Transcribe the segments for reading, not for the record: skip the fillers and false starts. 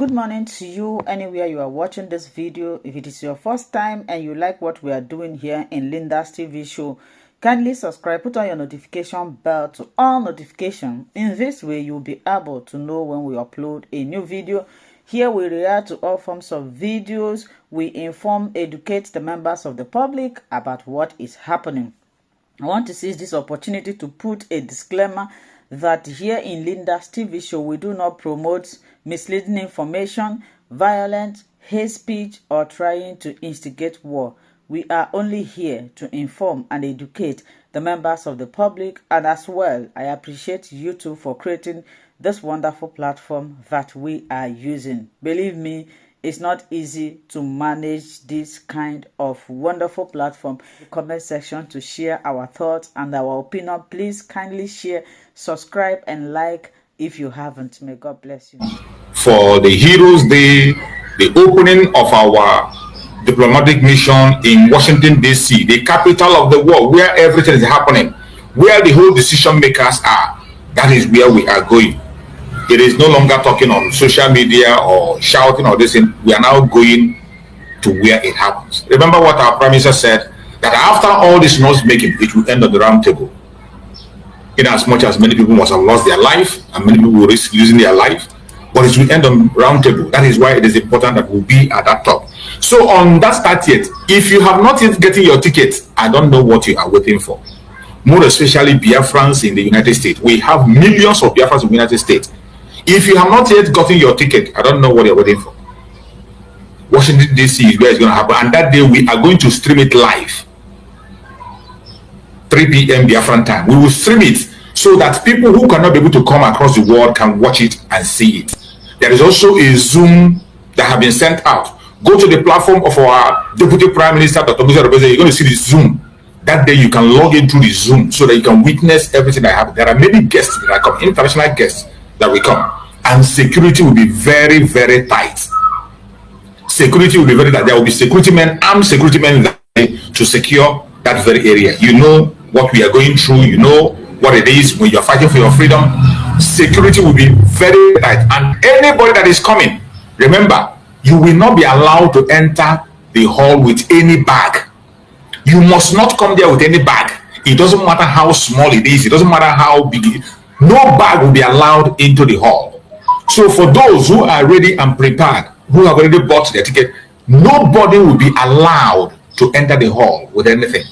Good morning to you anywhere you are watching this video. If it is your first time and you like what we are doing here in Linda's TV show, kindly subscribe, put on your notification bell to all notifications. In this way, you'll be able to know when we upload a new video. Here we react to all forms of videos. We inform, educate the members of the public about what is happening. I want to seize this opportunity to put a disclaimer that here in Linda's TV show, we do not promote misleading information, violence, hate speech, or trying to instigate war. We are only here to inform and educate the members of the public, and as well, I appreciate you too for creating this wonderful platform that we are using. Believe me, it's not easy to manage this kind of wonderful platform. The comment section to share our thoughts and our opinion. Please kindly share, subscribe, and like if you haven't. May God bless you. For the Heroes Day, the opening of our diplomatic mission in Washington, D.C., the capital of the world, where everything is happening, where the whole decision makers are. That is where we are going. It is no longer talking on social media or shouting or this thing. We are now going to where it happens. Remember what our Prime Minister said, that after all this noise making, it will end on the round table. In as much as many people must have lost their life and many people will risk losing their life, but it will end on round table. That is why it is important that we'll be at that top. So on that 30th, if you have not yet gotten your ticket, I don't know what you are waiting for. More especially Biafrans in the United States. We have millions of Biafrans in the United States. If you have not yet gotten your ticket, I don't know what you're waiting for. Washington, D.C. is where it's going to happen. And that day, we are going to stream it live. 3 p.m. Biafran time. We will stream it so that people who cannot be able to come across the world can watch it and see it. There is also a Zoom that has been sent out. Go to the platform of our Deputy Prime Minister, Dr. Musa Robeza. You're going to see the Zoom. That day, you can log into the Zoom so that you can witness everything that happens. There are many guests that come, international guests that will come, and security will be very, very tight. Security will be very tight. There will be security men, armed security men to secure that very area. You know what we are going through. You know what it is when you're fighting for your freedom. Security will be very tight. And anybody that is coming, remember, you will not be allowed to enter the hall with any bag. You must not come there with any bag. It doesn't matter how small it is. It doesn't matter how big it is. No bag will be allowed into the hall. So for those who are ready and prepared, who have already bought their ticket, nobody will be allowed to enter the hall with anything.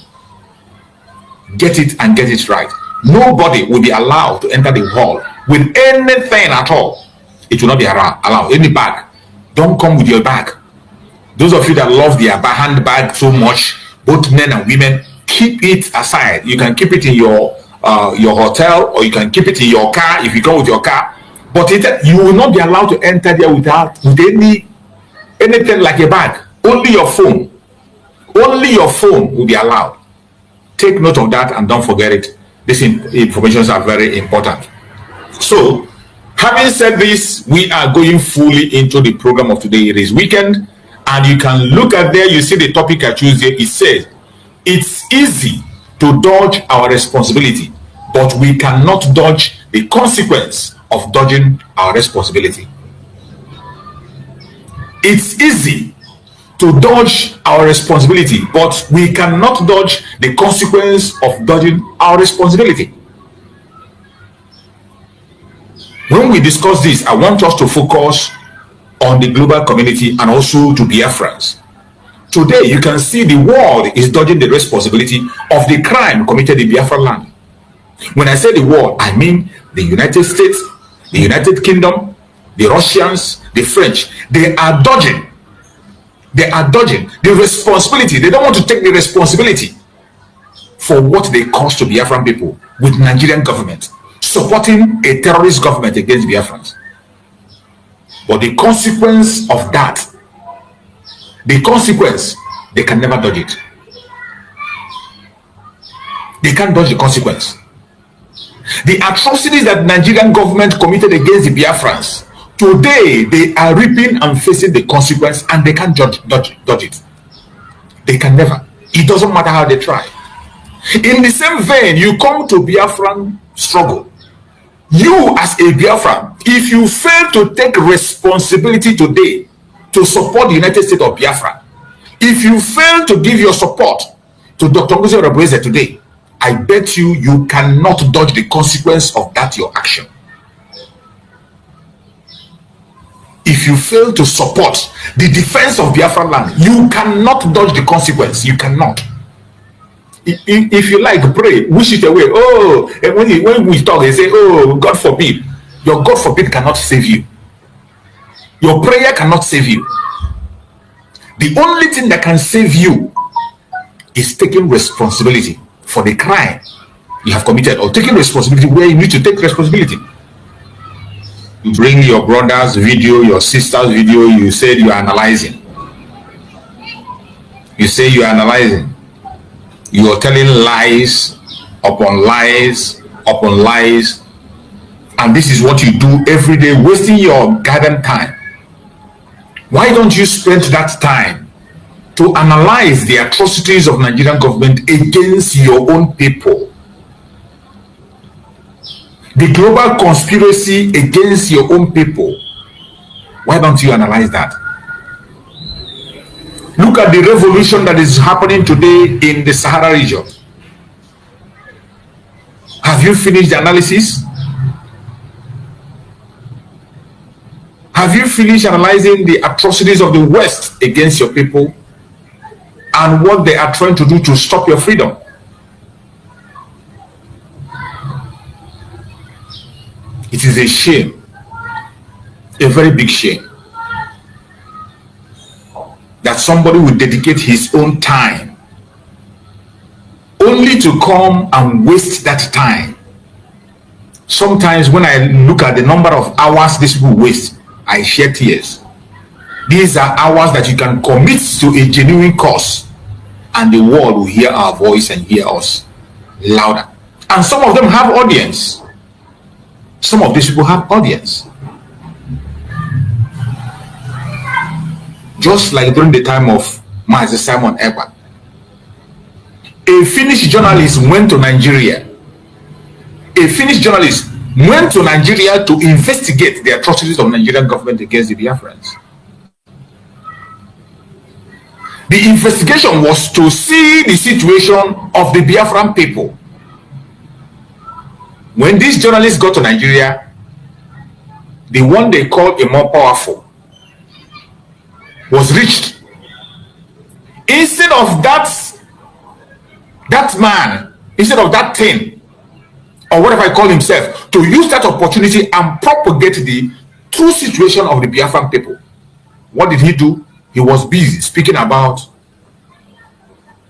Get it and get it right. Nobody will be allowed to enter the hall with anything at all. It will not be allowed. Any bag. Don't come with your bag. Those of you that love their handbag so much, both men and women, keep it aside. You can keep it in your hotel, or you can keep it in your car if you come with your car. But you will not be allowed to enter there with anything like a bag. Only your phone. Only your phone will be allowed. Take note of that and don't forget it. These informations are very important. So, having said this, we are going fully into the program of today. It is weekend, and you can look at there. You see the topic I choose here. It says, it's easy to dodge our responsibility, but we cannot dodge the consequence of dodging our responsibility. It's easy to dodge our responsibility, but we cannot dodge the consequence of dodging our responsibility. When we discuss this, I want us to focus on the global community and also to Biafrans. Today, you can see the world is dodging the responsibility of the crime committed in Biafra land. When I say the world, I mean the United States, the United Kingdom, the Russians, the French. They are dodging. They are dodging the responsibility. They don't want to take the responsibility for what they caused to Biafran people with Nigerian government supporting a terrorist government against Biafrans. But the consequence of that, the consequence, they can never dodge it. They can't dodge the consequence. The atrocities that Nigerian government committed against the Biafrans, today they are reaping and facing the consequence, and they can't dodge it. They can never. It doesn't matter how they try. In the same vein, you come to Biafran struggle. You as a Biafran, If you fail to take responsibility today to support the United States of Biafra, if you fail to give your support to Dr. Ngozi Oreboweze today, I bet you cannot dodge the consequence of that your action. If you fail to support the defense of Biafra land, you cannot dodge the consequence. You cannot. If you like, pray, wish it away. Oh, and when we talk, they say, oh, God forbid. Your God forbid cannot save you. Your prayer cannot save you. The only thing that can save you is taking responsibility for the crime you have committed, or taking responsibility where you need to take responsibility. You bring your brother's video, your sister's video, you said you are analyzing. You say you are analyzing. You are telling lies upon lies upon lies. And this is what you do every day, wasting your garden time. Why don't you spend that time to analyze the atrocities of Nigerian government against your own people? The global conspiracy against your own people. Why don't you analyze that? Look at the revolution that is happening today in the Sahara region. Have you finished the analysis? Have you finished analyzing the atrocities of the West against your people and what they are trying to do to stop your freedom? It is a shame, a very big shame, that somebody would dedicate his own time only to come and waste that time. Sometimes when I look at the number of hours these people waste, I shed tears. These are hours that you can commit to a genuine cause, and the world will hear our voice and hear us louder. And some of them have audience. Some of these people have audience. Just like during the time of Master Simon Ekpa, a Finnish journalist went to Nigeria. A Finnish journalist went to Nigeria to investigate the atrocities of Nigerian government against the Biafrans. The investigation was to see the situation of the Biafran people. When these journalists got to Nigeria, the one they called a more powerful was reached. Instead of that man, instead of that thing, or whatever I call himself, to use that opportunity and propagate the true situation of the Biafran people, what did he do? He was busy speaking about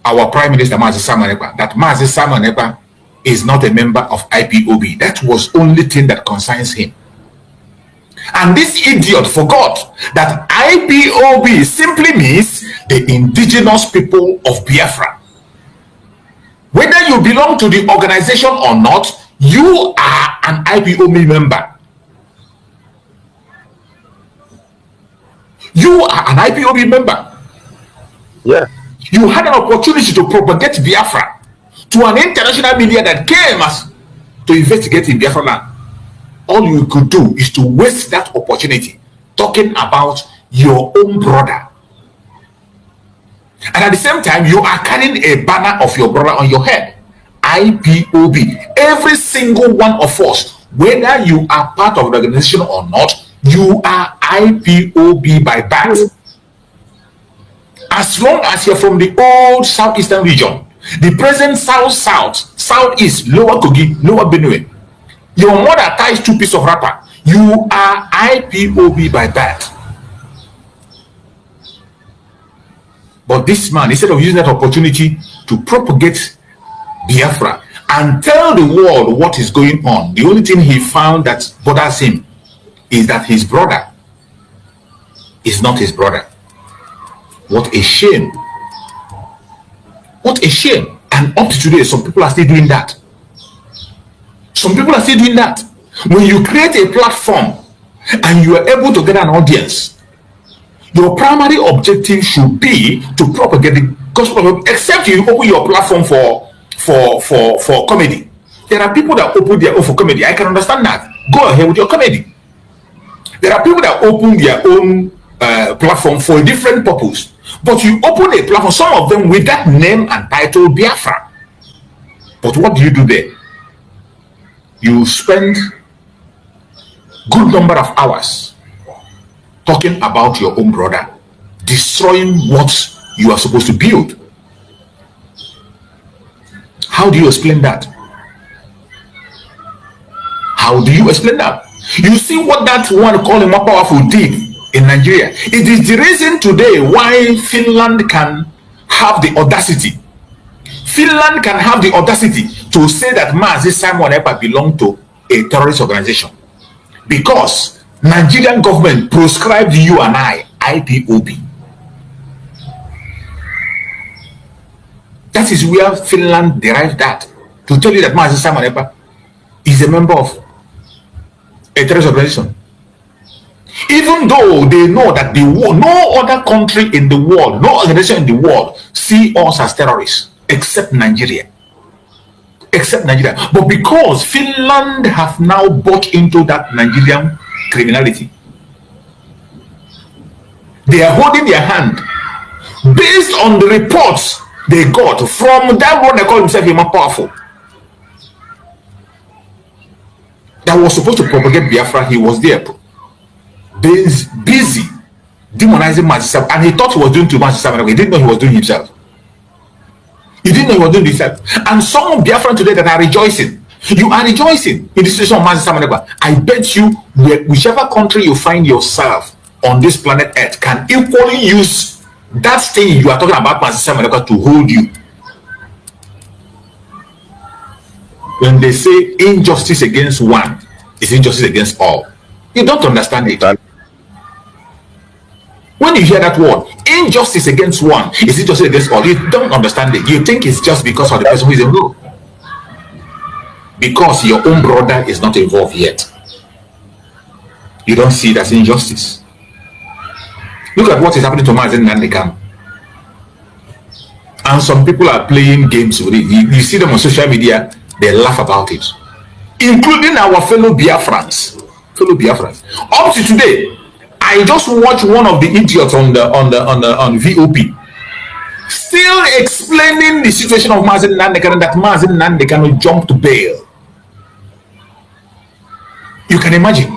our Prime Minister, Mazi Simon Ekpa, that Mazi Simon Ekpa is not a member of IPOB. That was only thing that concerns him. And this idiot forgot that IPOB simply means the indigenous people of Biafra. Whether you belong to the organization or not, you are an IPOB member. You are an IPOB member. Yeah. You had an opportunity to propagate Biafra to an international media that came as to investigate in Biafra land. All you could do is to waste that opportunity talking about your own brother. And at the same time, you are carrying a banner of your brother on your head. IPOB. Every single one of us, whether you are part of the organization or not, you are IPOB by birth. As long as you're from the old southeastern region, the present south, southeast, lower Kogi, lower Benue, your mother ties two pieces of wrapper, you are IPOB by birth. But this man, instead of using that opportunity to propagate Biafra and tell the world what is going on, the only thing he found that bothers him is that his brother is not his brother. What a shame. What a shame. And up to today, some people are still doing that. Some people are still doing that. When you create a platform and you are able to get an audience, your primary objective should be to propagate the gospel, except you open your platform for comedy. There are people that open their own for comedy. I can understand that. Go ahead with your comedy. There are people that open their own platform for a different purpose. But you open a platform, some of them with that name and title Biafra. But what do you do there? You spend good number of hours talking about your own brother, destroying what you are supposed to build. How do you explain that? How do you explain that? You see what that one called him more powerful did in Nigeria. It is the reason today why Finland can have the audacity. Finland can have the audacity to say that Mazi Simon Ekpa belonged to a terrorist organization. Because Nigerian government proscribed you and I, IPOB. That is where Finland derived that. To tell you that Mazi Simon Ekpa is a member of a terrorist organization. Even though they know that no other country in the world, no organization in the world see us as terrorists except Nigeria. Except Nigeria. But because Finland have now bought into that Nigerian criminality, they are holding their hand based on the reports they got from that one they call himself more powerful. That was supposed to propagate Biafra. He was there, busy demonizing Mazi, and he thought he was doing to Mazi. He didn't know he was doing himself. He didn't know he was doing himself. And some Biafran today that are rejoicing. You are rejoicing in the situation of Mazi. I bet you, whichever country you find yourself on this planet Earth can equally use that thing you are talking about Mazi to hold you. When they say injustice against one is injustice against all, you don't understand it. When you hear that word, injustice against one is injustice against all, you don't understand it. You think it's just because of the person who is involved. Because your own brother is not involved yet. You don't see it as injustice. Look at what is happening to Mazi Nandekam. And some people are playing games with it. You see them on social media, they laugh about it. Including our fellow Biafrans. Up to today, I just watched one of the idiots on VOP still explaining the situation of Mazi Nandekano, that Mazi Nandekano jumped bail. You can imagine.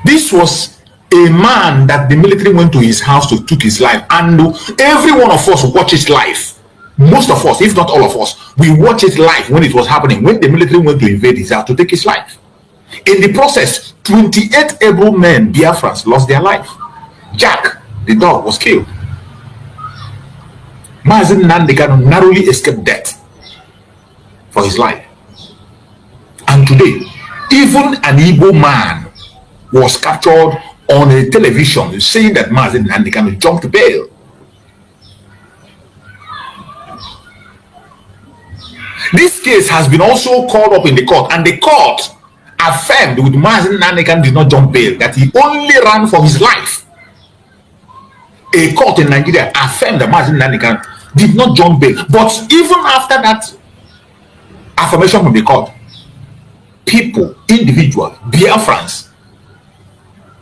This was a man that the military went to his house to take his life, and every one of us watched his life. Most of us, if not all of us, we watched it live when it was happening, when the military went to invade his house to take his life. In the process, 28 able men, Biafrans, lost their life. Jack, the dog, was killed. Mazi Nandekano narrowly escaped death for his life. And today, even an Igbo man was captured on a television saying that Mazi Nandekano jumped bail. This case has been also called up in the court, and the court affirmed with Mazi Nandekano did not jump bail, that he only ran for his life. A court in Nigeria affirmed that Mazi Nandekano did not jump bail. But even after that affirmation from the court, people, individuals, Biafrans,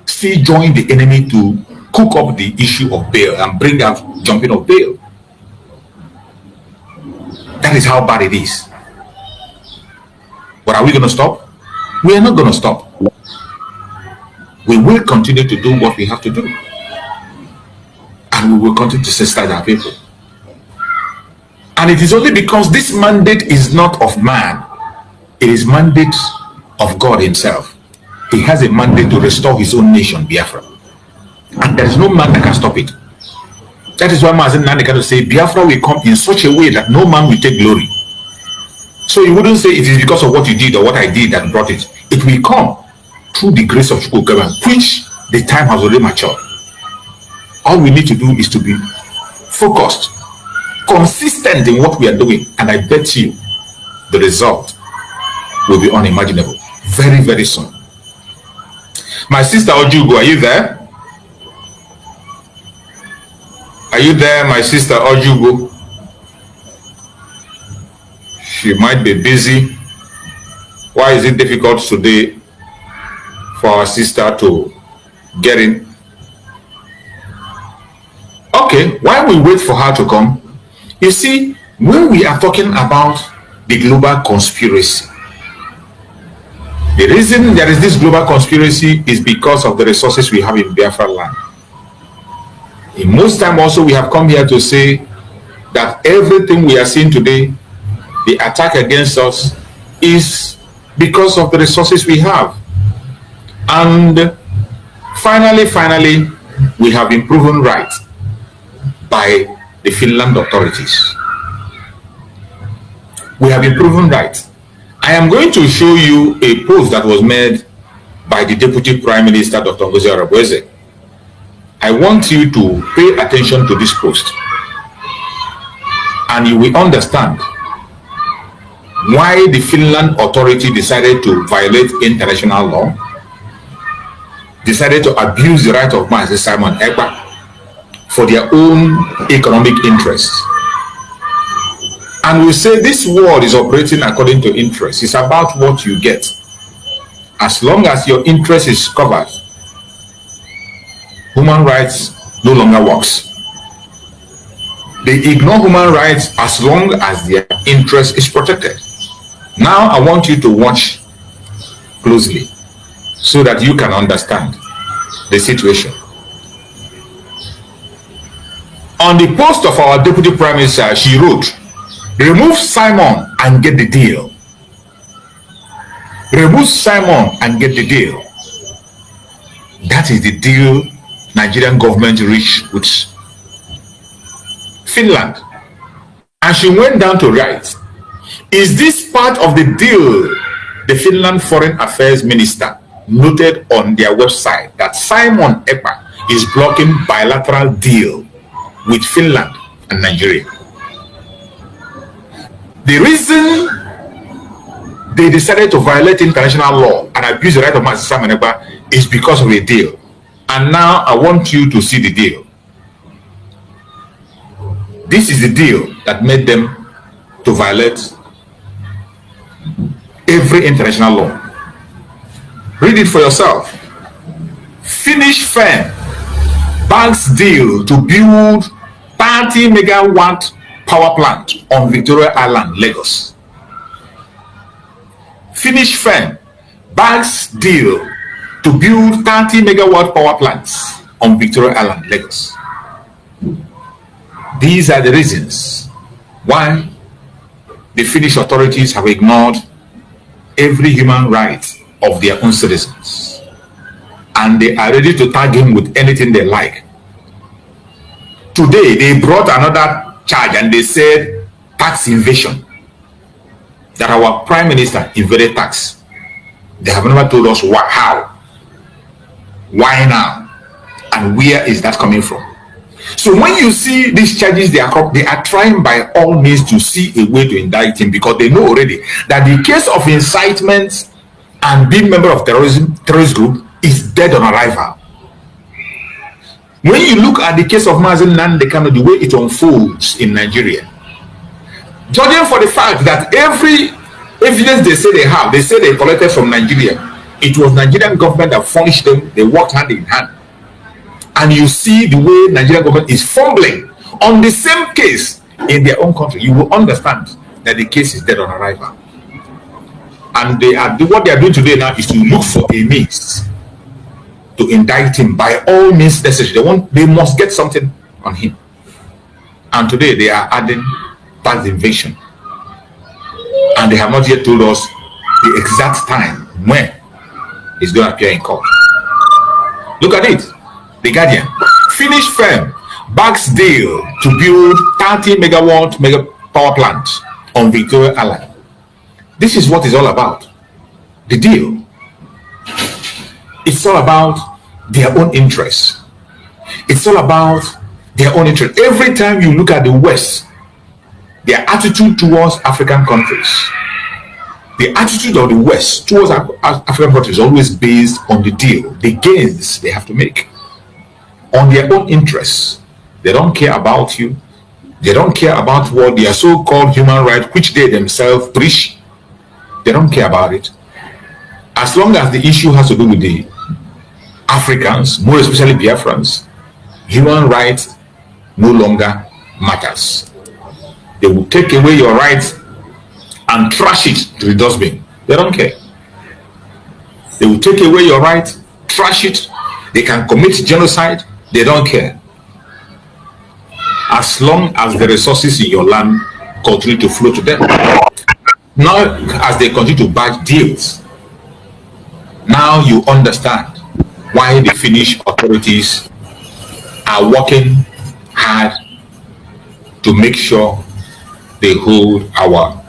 still join the enemy to cook up the issue of bail and bring out jumping of bail. That is how bad it is. But are we going to stop? We are not going to stop. We will continue to do what we have to do. And we will continue to sensitize our people. And it is only because this mandate is not of man. It is mandate of God himself. He has a mandate to restore his own nation, Biafra. And there is no man that can stop it. That is why Mazi Nandekano say Biafra will come in such a way that no man will take glory. So you wouldn't say it is because of what you did or what I did that brought it. It will come through the grace of Chukwu, which the time has already matured. All we need to do is to be focused, consistent in what we are doing, and I bet you the result will be unimaginable very, very soon. My sister Ojugo, are you there? Are you there, my sister Ojugo? She might be busy. Why is it difficult today for our sister to Getting? Okay, while we wait for her to come, you see, when we are talking about the global conspiracy, the reason there is this global conspiracy is because of the resources we have in Biafra land. In most time also we have come here to say that everything we are seeing today, the attack against us, is because of the resources we have. And finally, we have been proven right by the Finland authorities. We have been proven right. I am going to show you a post that was made by the Deputy Prime Minister, Dr. Ngozi Arabweze. I want you to pay attention to this post, and you will understand why the Finland authority decided to violate international law, decided to abuse the right of man, Simon Ekpa, for their own economic interests. And we say this world is operating according to interest. It's about what you get. As long as your interest is covered, human rights no longer works. They ignore human rights as long as their interest is protected. Now I want you to watch closely so that you can understand the situation. On the post of our Deputy Prime Minister, she wrote, "Remove Simon and get the deal." Remove Simon and get the deal. That is the deal Nigerian government reached with Finland. And she went down to write, "Is this part of the deal?" The Finland Foreign Affairs Minister noted on their website that Simon Ekpa is blocking bilateral deal with Finland and Nigeria. The reason they decided to violate international law and abuse the right of man, Simon Ekpa, is because of a deal. And now I want you to see the deal. This is the deal that made them to violate every international law. Read it for yourself. Finnish firm banks deal to build 30 megawatt power plant on Victoria Island, Lagos. Finnish firm banks deal to build 30 megawatt power plants on Victoria Island, Lagos. These are the reasons why the Finnish authorities have ignored every human right of their own citizens, and they are ready to tag him with anything they like. Today they brought another charge and they said tax invasion, that our Prime Minister invaded tax. They have never told us how, why now, and where is that coming from. So when you see these charges, they are trying by all means to see a way to indict him, because they know already that the case of incitement and being member of terrorist group is dead on arrival. When you look at the case of Mazen Nnamdi Kanu, the way it unfolds in Nigeria, judging for the fact that every evidence they say they collected from Nigeria, it was Nigerian government that furnished them. They worked hand in hand. And you see the way Nigerian government is fumbling on the same case in their own country, you will understand that the case is dead on arrival. And what they are doing today now is to look for a means to indict him by all means necessary. They must get something on him. And today they are adding tax invasion. And they have not yet told us the exact time when it's going to appear in court. Look at it. The Guardian. Finnish firm backs deal to build 30 megawatt power plant on Victoria Island. This is what it's all about. The deal. It's all about their own interests. It's all about their own interest. Every time you look at the West, their attitude towards African countries, the attitude of the West towards African countries is always based on the deal, the gains they have to make, on their own interests. They don't care about you. They don't care about what their so-called human rights, which they themselves preach. They don't care about it. As long as the issue has to do with the Africans, more especially Biafrans, human rights no longer matters. They will take away your rights and trash it to the dustbin. They don't care. They will take away your rights, trash it. They can commit genocide. They don't care. As long as the resources in your land continue to flow to them. Now, as they continue to buy deals, now you understand why the Finnish authorities are working hard to make sure they hold our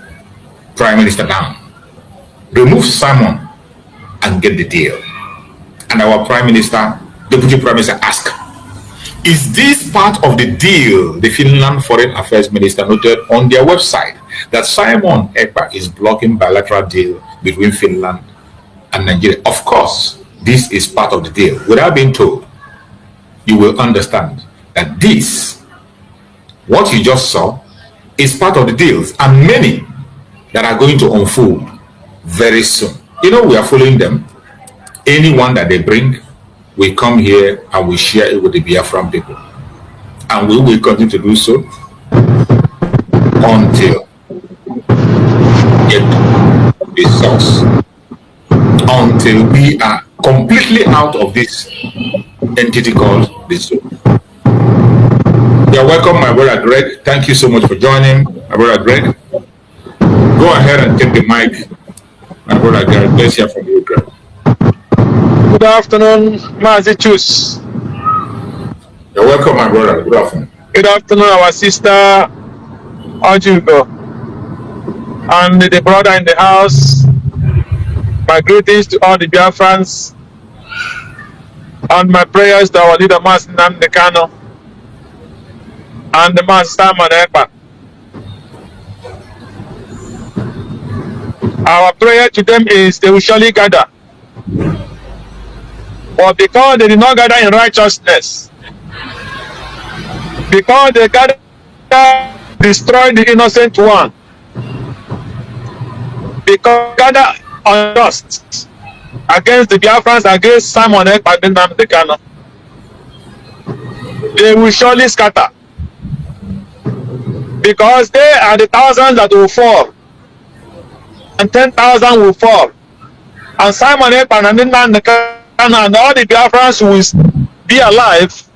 Prime Minister down. Remove Simon and get the deal. And our Prime Minister, Deputy Prime Minister, asked, is this part of the deal? The Finland Foreign Affairs Minister noted on their website that Simon Ekpa is blocking bilateral deal between Finland and Nigeria. Of course, this is part of the deal. Without being told, you will understand that this, what you just saw, is part of the deals, and many that are going to unfold very soon. You know, we are following them. Anyone that they bring, we come here and we share it with the Biafran people. And we will continue to do so until get the source. Until we are completely out of this entity called the zoo. You're welcome, my brother Greg. Thank you so much for joining, my brother Greg. Go ahead and take the mic, my brother Greg. Let's hear from you, Greg. Good afternoon, Mazichus. You're welcome, my brother. Good afternoon. Good afternoon, our sister Ojugo, and the brother in the house. My greetings to all the Biafrans, and my prayers to our leader, Master Namdekano, and the Master Simon Ekpa. Our prayer to them is they will surely gather. But because they did not gather in righteousness, because they gather destroy the innocent one, because they gather unjust against the Biafrans, against Simon Ekpa and Namdekano, they will surely scatter. Because they are the thousands that will fall, and 10,000 will fall, and Simon Ekpa and Namdekano and all the Biafrans will be alive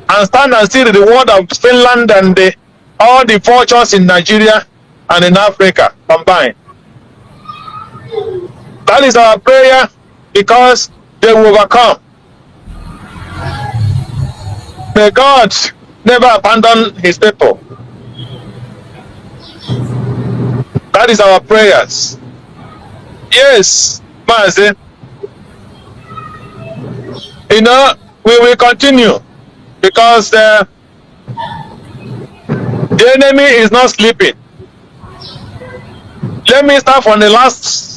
and stand and see the reward of Finland and all the fortunes in Nigeria and in Africa combined. That is our prayer, because they will overcome. May God never abandon his people. That is our prayers. Yes, Mazi. You know, we will continue, because the enemy is not sleeping. Let me start from the last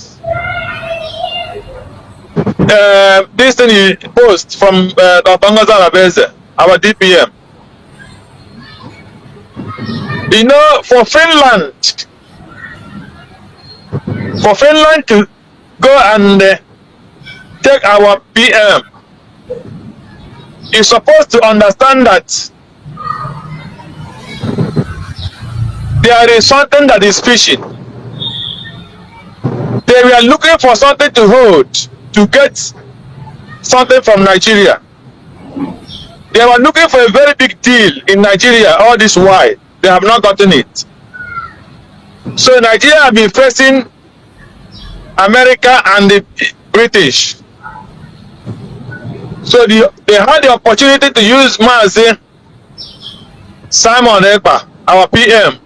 this thing you post from Dr. Ngozi Arabeze, our DPM. You know, for Finland to go and take our PM, you're supposed to understand that there is something that is fishing. They were looking for something to hold, to get something from Nigeria. They were looking for a very big deal in Nigeria all this while. They have not gotten it. So Nigeria have been facing America and the British. So they had the opportunity to use Mazi Simon Ekpa, our PM,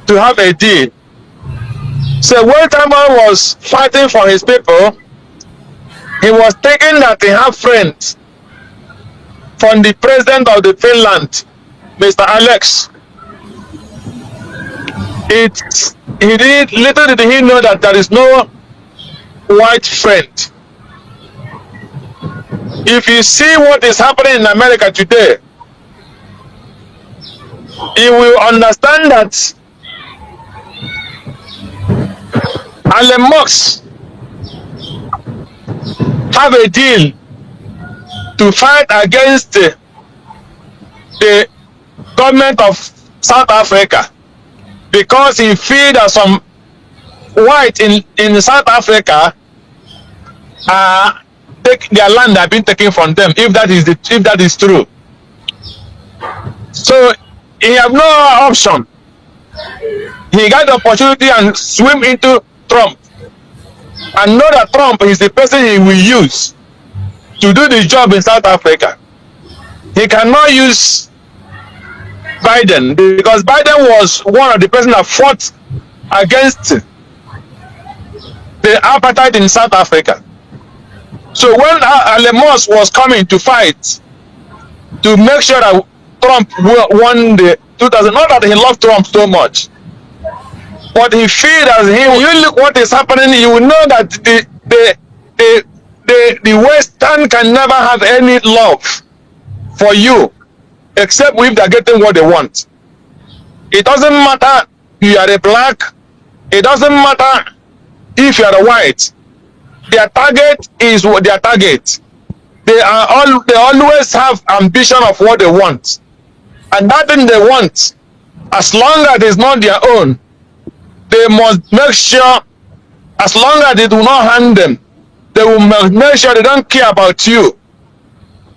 to have a deal. So when Simon was fighting for his people, he was thinking that he had friends from the president of the Finland, Mr. Alex. Little did he know that there is no white friend. If you see what is happening in America today, you will understand that Alan Mox have a deal to fight against the government of South Africa, because he feared that some white in South Africa take their land have been taken from them, if that is true. So he have no option. He got the opportunity and swim into Trump, and know that Trump is the person he will use to do the job in South Africa. He cannot use Biden, because Biden was one of the person that fought against the apartheid in South Africa. So when Alemos was coming to fight to make sure that Trump won the 2000, not that he loved Trump so much, but he feared as him. You look what is happening, you will know that the Western can never have any love for you, except if they're getting what they want. It doesn't matter you are a black, it doesn't matter if you are a white. Their target is what their target. They always have ambition of what they want, and that thing they want, as long as it's not their own, they must make sure, as long as they do not harm them, they will make sure they don't care about you.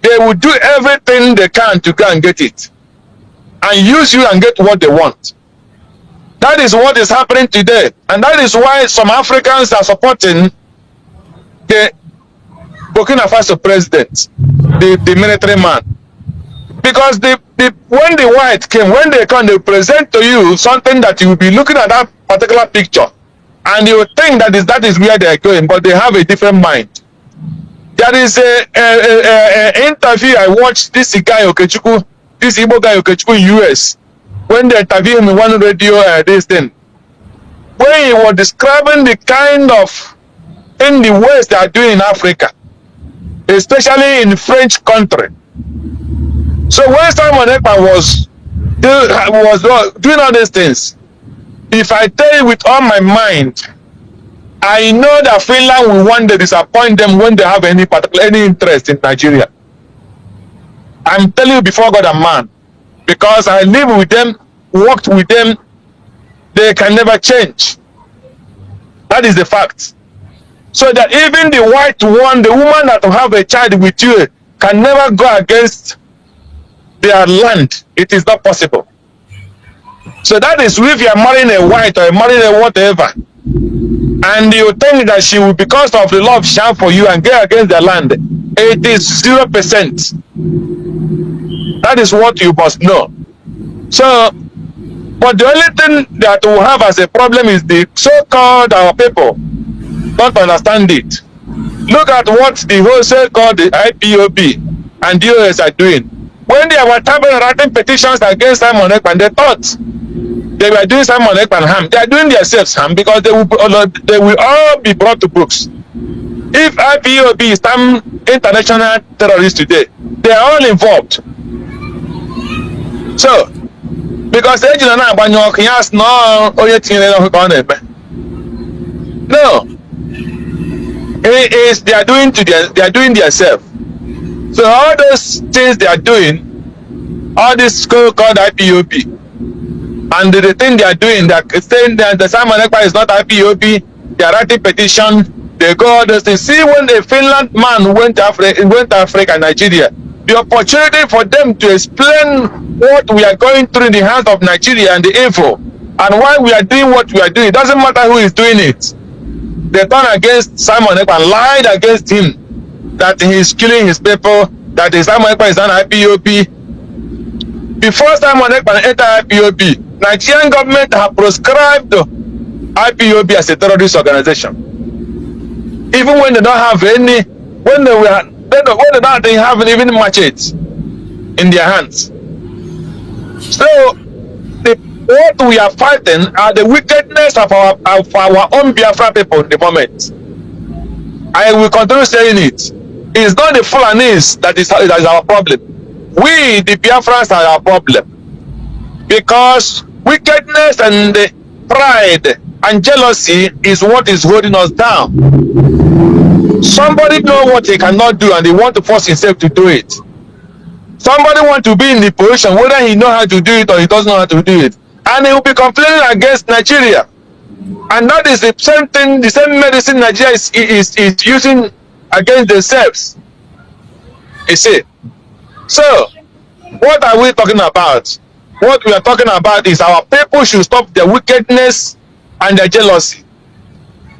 They will do everything they can to go and get it, and use you and get what they want. That is what is happening today, and that is why some Africans are supporting the Burkina Faso president, the military man, because when the white came, when they come, they present to you something that you will be looking at that particular picture, and you think that is where they are going, but they have a different mind. There is a interview I watched this guy Okechukwu, this Igbo guy Okechukwu in US, when they interviewed him in one radio this thing, when he was describing the kind of in the West they are doing in Africa, especially in French country. So when Simon Ekpa was doing all these things, if I tell you with all my mind, I know that Finland will one day disappoint them when they have any interest in Nigeria. I'm telling you before God and man, because I live with them, worked with them, they can never change. That is the fact. So that even the white one, the woman that will have a child with you, can never go against their land. It is not possible. So that is if you are marrying a white or marrying a whatever, and you think that she will, because of the love she has for you, and get against their land, it is 0%. That is what you must know. So, but the only thing that we have as a problem is the so-called our people don't understand it. Look at what the whole so-called the IPOB and DOS are doing. When they were writing petitions against Simon Ekpa, they thought they were doing Simon Ekpa harm. They are doing themselves harm, because they will all be brought to books. If IPOB is some international terrorists today, they are all involved. So, because they no, they are doing themselves. So all those things they are doing, all this so-called IPOB, and the thing they are doing, they are saying that the Simon Ekpa is not IPOB, they are writing petition, they go all those things. See, when the Finland man went to Africa, Nigeria, the opportunity for them to explain what we are going through in the hands of Nigeria and the info, and why we are doing what we are doing, it doesn't matter who is doing it. They turned against Simon Ekpa and lied against him that he is killing his people, that the Simon Ekpa is an IPOB. Before Simon Ekpa entered IPOB, Nigerian government have proscribed IPOB as a terrorist organization. Even when they don't have any, when they don't have even machetes in their hands. So what we are fighting are the wickedness of our own Biafra people in the moment. I will continue saying it. It's not the Fulanis that is our problem. We, the Biafrans, are our problem. Because wickedness and pride and jealousy is what is holding us down. Somebody know what he cannot do and he want to force himself to do it. Somebody want to be in the position whether he know how to do it or he doesn't know how to do it. And he will be complaining against Nigeria. And that is the same thing, the same medicine Nigeria is using against themselves. You see. So, what are we talking about? What we are talking about is our people should stop their wickedness and their jealousy.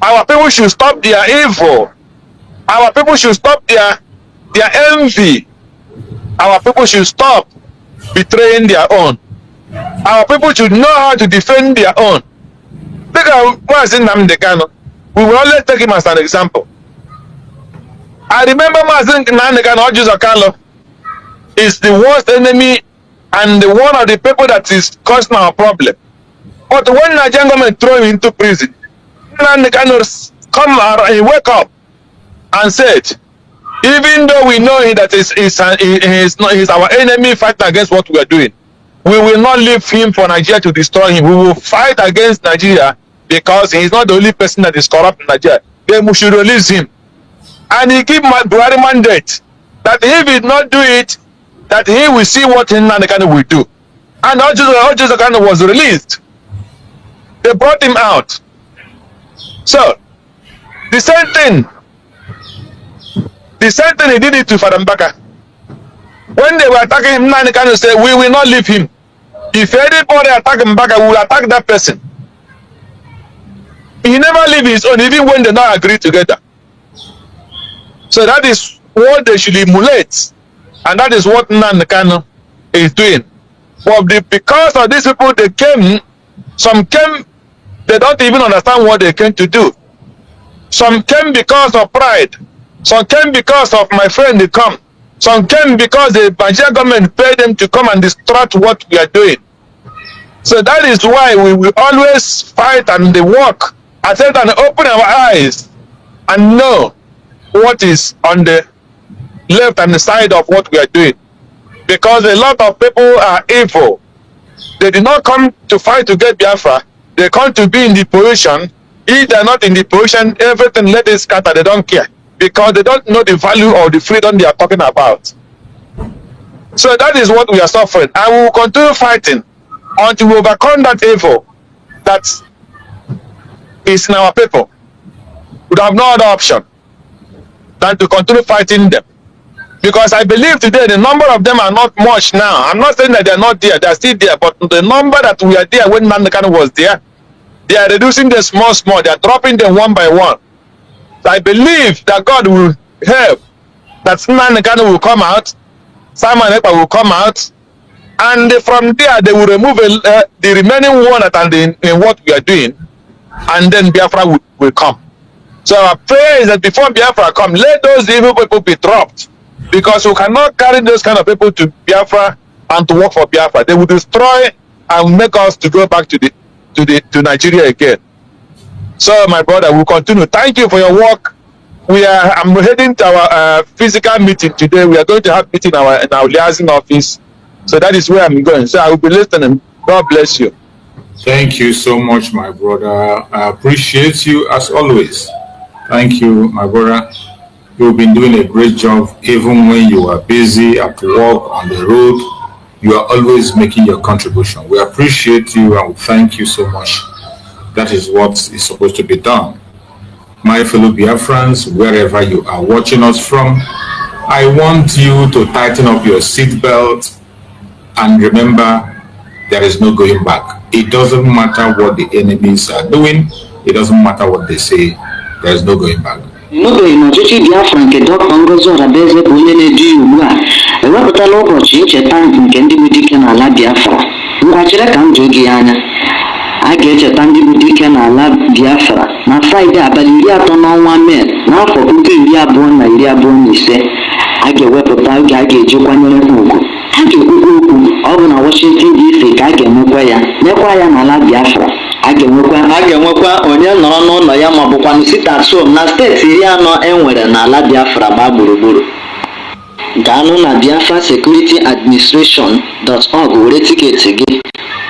Our people should stop their evil. Our people should stop their envy. Our people should stop betraying their own. Our people should know how to defend their own. Look at Mazin Namdekano. We will always take him as an example. I remember Mazin Namdekano Ojuzakalo is the worst enemy and the one of the people that is causing our problem. But when Nigerian government throw him into prison, Namdekano come out and wake up and said, even though we know that he's our enemy fighting against what we are doing, we will not leave him for Nigeria to destroy him. We will fight against Nigeria because he is not the only person that is corrupt in Nigeria. Then we should release him. And he gave Buhari mandate that if he did not do it, that he will see what Nnamdi will do. And Ojuzakano was released. They brought him out. So, the same thing he did it to Fadambaka. When they were attacking him, Nnamdi said, we will not leave him. If anybody attack Mbaka, we will attack that person. He never leave his own, even when they not agree together. So that is what they should emulate. And that is what Nnamdi is doing. But because of these people, some came, they don't even understand what they came to do. Some came because of pride. Some came because of my friend they come. Some came because the Nigerian government paid them to come and distract what we are doing. So that is why we will always fight and work and open our eyes and know what is on the left and the side of what we are doing. Because a lot of people are evil. They did not come to fight to get Biafra. They come to be in the position. If they are not in the position, everything let it scatter. They don't care. Because they don't know the value or the freedom they are talking about. So that is what we are suffering. And we will continue fighting until we overcome that evil that is in our people. We have no other option than to continue fighting them. Because I believe today the number of them are not much now. I'm not saying that they are not there. They are still there. But the number that we are there when Nnamdi was there, they are reducing them small. They are dropping them one by one. I believe that God will help, that Nnamdi will come out, Simon Ekpa will come out, and from there they will remove the remaining one that are in what we are doing, and then Biafra will come. So our prayer is that before Biafra come, let those evil people be dropped, because we cannot carry those kind of people to Biafra and to work for Biafra. They will destroy and make us to go back to Nigeria again. So, my brother, we'll continue. Thank you for your work. I'm heading to our physical meeting today. We are going to have meeting in our liaison office. So that is where I'm going. So I will be listening. God bless you. Thank you so much, my brother. I appreciate you as always. Thank you, my brother. You've been doing a great job. Even when you are busy at work, on the road, you are always making your contribution. We appreciate you and we thank you so much. That is what is supposed to be done. My fellow Biafrans, wherever you are watching us from, I want you to tighten up your seatbelt and remember there is no going back. It doesn't matter what the enemies are doing. It doesn't matter what they say. There is no going back. a ga-echeta ndị bụ dike n'ala Biafra na Fraịde abalị 30 Mee n'afọ 2025. A ga-ewepụta oge a ga-eji kwanyere ha ugwu. A ga-ekwukwa okwu ọ bụ na Washington DC ka a ga-emekwa ya n'ala Biafra. A ga-enwekwa onye nọrọ n'ụlọ ya ma ọ bụkwa sit at home na steeti 40 enwere n'ala Biafra gbaa gburugburu. Gaanụ na biafrasecurityadministration.org were tiketi gị.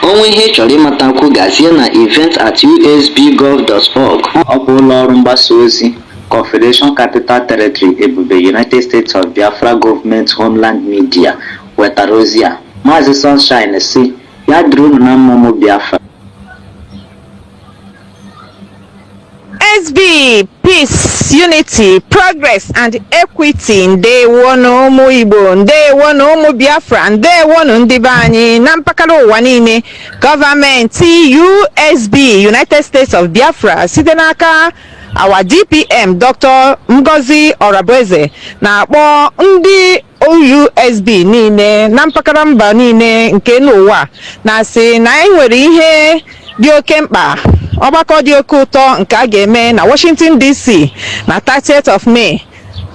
Onwe ihe chọrọ ịmatakwu gazie na event@usbgov.org. Ọ bụ ụlọ ọrụ mgbasa ozi Confederation Capital Territory Ebube United States of Biafra Government Homeland Media Wetarozia Maazị Sunshine si ya dịrị unu na mmụmụ Biafra. SB, peace, unity, progress, and equity. Ndewo no ụmụ Igbo, ndewo no ụmụ Biafra, ndewo no ndị be anyị na mpaghara ụwa niile. Gọọmenti USB, United States of Biafra, site n'aka our DPM Dr. Ngozi Orabueze na-akpọ ndị USB niile na mpaghara mba niile nke n'ụwa na-asị na anyị nwere ihe dị oke mkpa, ọgbakọ dị oke ụtọ nke a ga-eme na Washington DC na 30th of May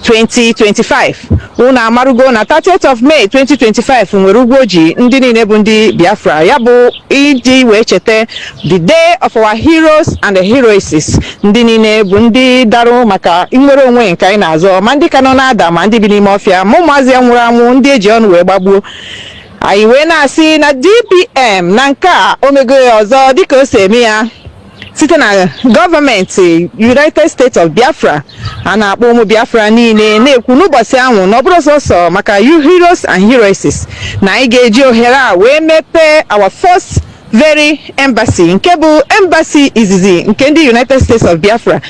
2025. Unu amarugo na 30th of May 2025 nwere ugwu ji ndị niile bụ ndị Biafra, ya bụ iji wee cheta the day of our heroes and the heroesses, ndị niile bụ ndị darụ maka inwere onwe nke anyị na-azọ, ma ndị ka nọ na-ada ma ndị bi n'ime ọfịa, ma ụmụazị ya nwụrụ anwụ, ndị eji ọnụ wee gbagbuo. Anyị wee na-asị na DPM na nke a omego ya ọzọ dịka o si eme ya site na gọọmenti United States of Biafra. A na-akpọ ụmụ Biafra niile na-ekwu n'ụbọchị ahụ na ọ bụrụ sọsọ maka heroes and heroesses na anyị ga-eji ohere a wee mepee our first very embassy, nke bụ embassy izizi nke ndị United States of Biafra,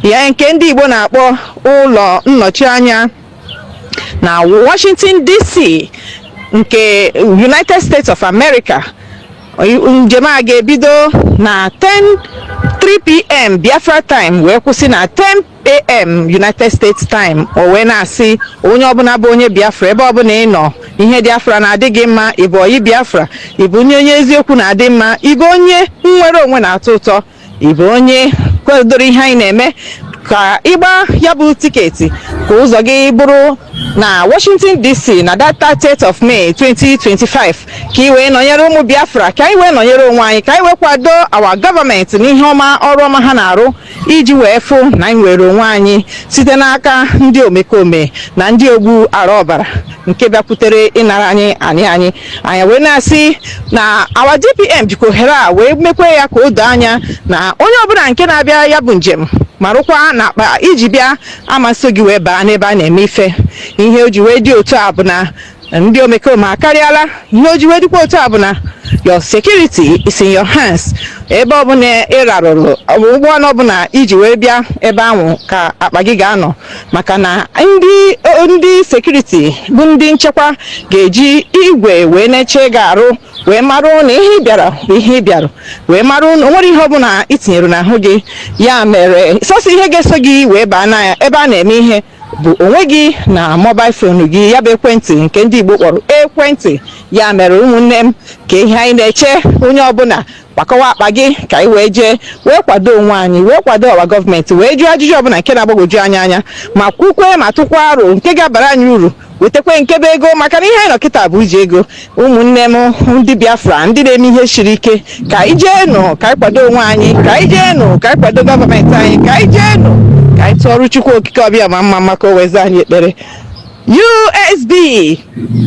ya nke ndị Igbo na-akpọ ụlọ nnọchi anya na Washington DC nke United States of America. Njem a ga-ebido na 3 p.m. Biafra time wee kwụsị na 10 a.m. United States time. O wee na-asị onye ọbụla bụ onye Biafra ebe ọbụla ị nọ, ihe Biafra na-adị gị mma, ịbụ oyi Biafra, ịbụ onye eziokwu na-adị mma, ịbụ onye nwere onwe na-atọ ụtọ, ịbụ onye kwadoro ihe anyị na-eme, ka ịgba ya bụ tiketi ka ụzọ gị bụrụ na Washington DC na that 30th of May 2025, ka ị wee nọnyere ụmụ Biafra, ka anyị wee nọnyere onwe anyị, ka anyị wee kwado our gọọmenti n'ihe ọma, ọrụ ọma ha na-arụ iji wee fụ na anyị nwere onwe anyị site n'aka ndị omekome na ndị ogbu ara ọbara nke bịakwutere ịnara anyị wee na-asị na our DPM jikwa ohere a wee mekwe ya ka o doo anya na onye ọbụla nke na-abịa ya bụ njem marụkwa na akpa iji bịa amasị gị wee baa n'ebe a na-eme ife. Ihe o ji wee dị otu a bụ na ndị omekome akarịala. Ihe o ji wee dịkwa otu a bụ na your security is in your hands. Ebe ọbụla ị rarụrụ ụgbọala ọbụla iji wee bịa ebe ahụ ka akpa gị ga-anọ, maka na ndị security bụ ndị nchekwa ga-eji igwe wee na-eche gị arụ, wee marụ na ihe ị bịara bụ ihe ị bịara, wee marụ na o nwere ihe ọbụla i tinyere n'ahụ gị. Ya mere sọsọ ihe ga-eso gị wee baa na ya ebe a na-eme ihe bụ onwe gị na mobile phone gị, ya bụ ekwentị nke ndị Igbo kpọrọ ekwentị. Ya mere ụmụnne m, ka ihe anyị na-eche onye ọbụla gbakọwa akpa gị ka anyị wee jee wee kwado onwe anyị, wee kwado ọwa gọọmenti, wee jụọ ajụjụ ọbụla nke na-agbagwoju anya ma kwukwe ma tụkwa aro nke ga-abara anyị uru, wetekwe nkebe ego, maka na ihe anyị nọ kịta bụ iji ego. Ụmụnne m ndị Biafra ndị na-eme ihe siri ike, ka anyị jeenụ ka anyị kwado onwe anyị, ka anyị jeenụ ka anyị kwado gọọmenti anyị, ka anyị jeenụ ka anyị tụọrụ Chukwu okike ọbịa ma mma maka o weza anyị ekpere. USB,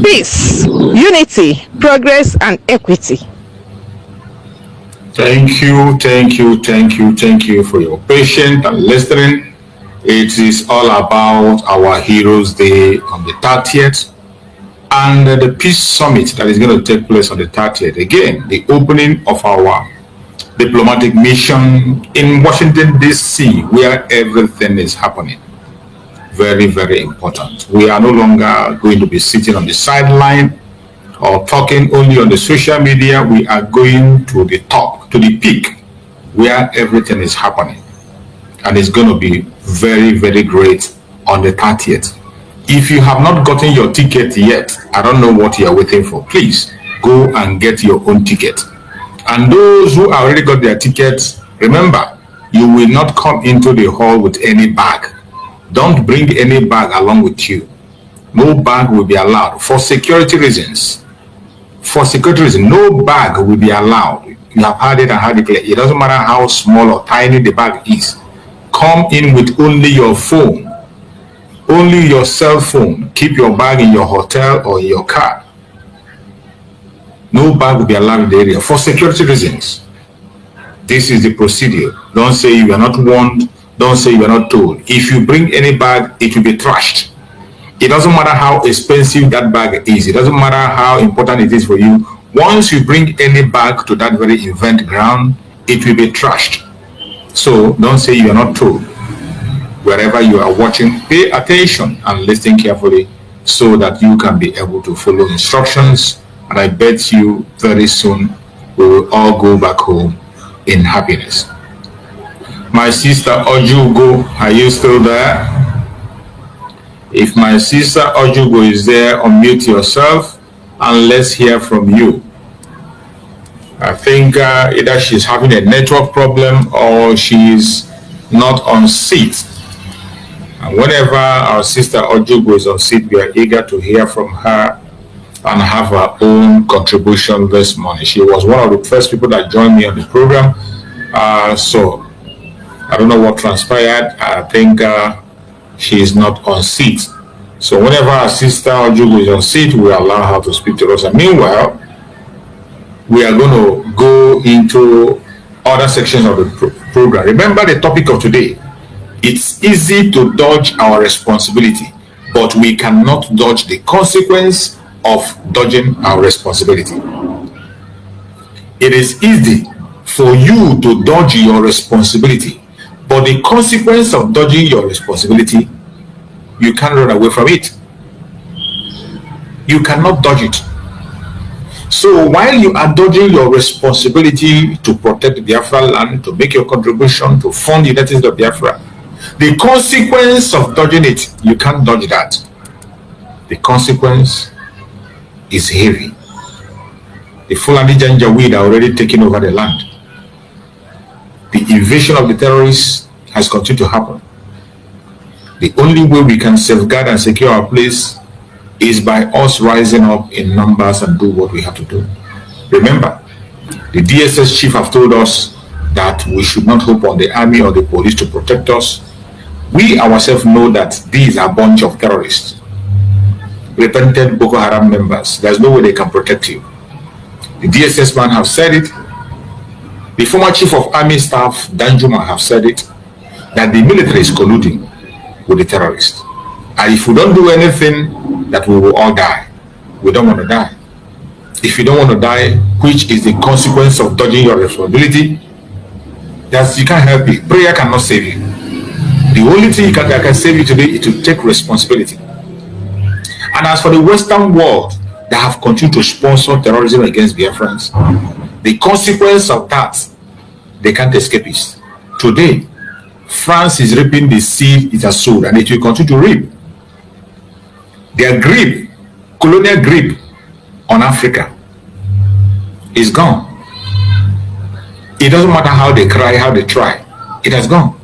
peace, unity, progress, and equity. Thank you for your patience and listening. It is all about our Heroes Day on the 30th and the Peace Summit that is going to take place on the 30th. Again, the opening of our diplomatic mission in Washington, D.C., where everything is happening. Very, very important. We are no longer going to be sitting on the sideline or talking only on the social media. We are going to the top, to the peak, where everything is happening. And it's going to be very, very great on the 30th. If you have not gotten your ticket yet, I don't know what you are waiting for. Please go and get your own ticket. And those who already got their tickets, remember, you will not come into the hall with any bag. Don't bring any bag along with you. No bag will be allowed for security reasons. For security reasons, no bag will be allowed. You have had it and had it clear. It doesn't matter how small or tiny the bag is. Come in with only your phone, only your cell phone. Keep your bag in your hotel or in your car. No bag will be allowed in the area for security reasons. This is the procedure. Don't say you are not warned Don't say you are not told. If you bring any bag, it will be trashed. It doesn't matter how expensive that bag is. It doesn't matter how important it is for you. Once you bring any bag to that very event ground, it will be trashed. So don't say you are not told. Wherever you are watching, pay attention and listen carefully so that you can be able to follow instructions. And I bet you very soon we will all go back home in happiness. My sister Ojugo, are you still there? If my sister Ojugo is there, unmute yourself and let's hear from you. I think either she's having a network problem or she's not on seat. And whenever our sister Ojugo is on seat, we are eager to hear from her and have her own contribution this morning. She was one of the first people that joined me on the program. So I don't know what transpired. I think she is not on seat. So whenever our sister Ojugo is on seat, we allow her to speak to us. And meanwhile, we are going to go into other sections of the program. Remember the topic of today. It's easy to dodge our responsibility, but we cannot dodge the consequence of dodging our responsibility. It is easy for you to dodge your responsibility, but the consequence of dodging your responsibility, you can't run away from it. You cannot dodge it. So while you are dodging your responsibility to protect the Biafra land, to make your contribution to fund the United States of Biafra, the consequence of dodging it, you can't dodge that. The consequence is heavy. The Fulani Janjaweed are already taking over the land. The invasion of the terrorists has continued to happen. The only way we can safeguard and secure our place is by us rising up in numbers and do what we have to do. Remember, the DSS chief have told us that we should not hope on the army or the police to protect us. We ourselves know that these are a bunch of terrorists, repentant Boko Haram members. There's no way they can protect you. The DSS man have said it. The former chief of army staff, Danjuma, have said it, that the military is colluding with the terrorists. And if we don't do anything, that we will all die. We don't want to die. If you don't want to die, which is the consequence of dodging your responsibility, that you can't help it. Prayer cannot save you. The only thing that can save you today is to take responsibility. And as for the Western world that have continued to sponsor terrorism against Biafrans, the consequence of that, they can't escape it. Today, France is reaping the seed it has sowed, and it will continue to reap. Their grip, colonial grip on Africa is gone. It doesn't matter how they cry, how they try, it has gone.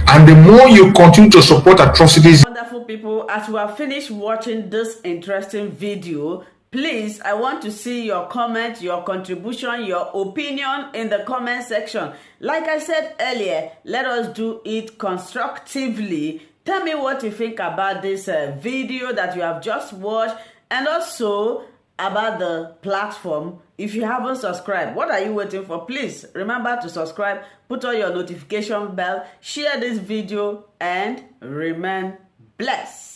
And the more you continue to support atrocities. Wonderful people, as we have finished watching this interesting video, please, I want to see your comment, your contribution, your opinion in the comment section. Like I said earlier, let us do it constructively. Tell me what you think about this video that you have just watched, and also about the platform. If you haven't subscribed, what are you waiting for? Please remember to subscribe, put on your notification bell, share this video, and remain blessed.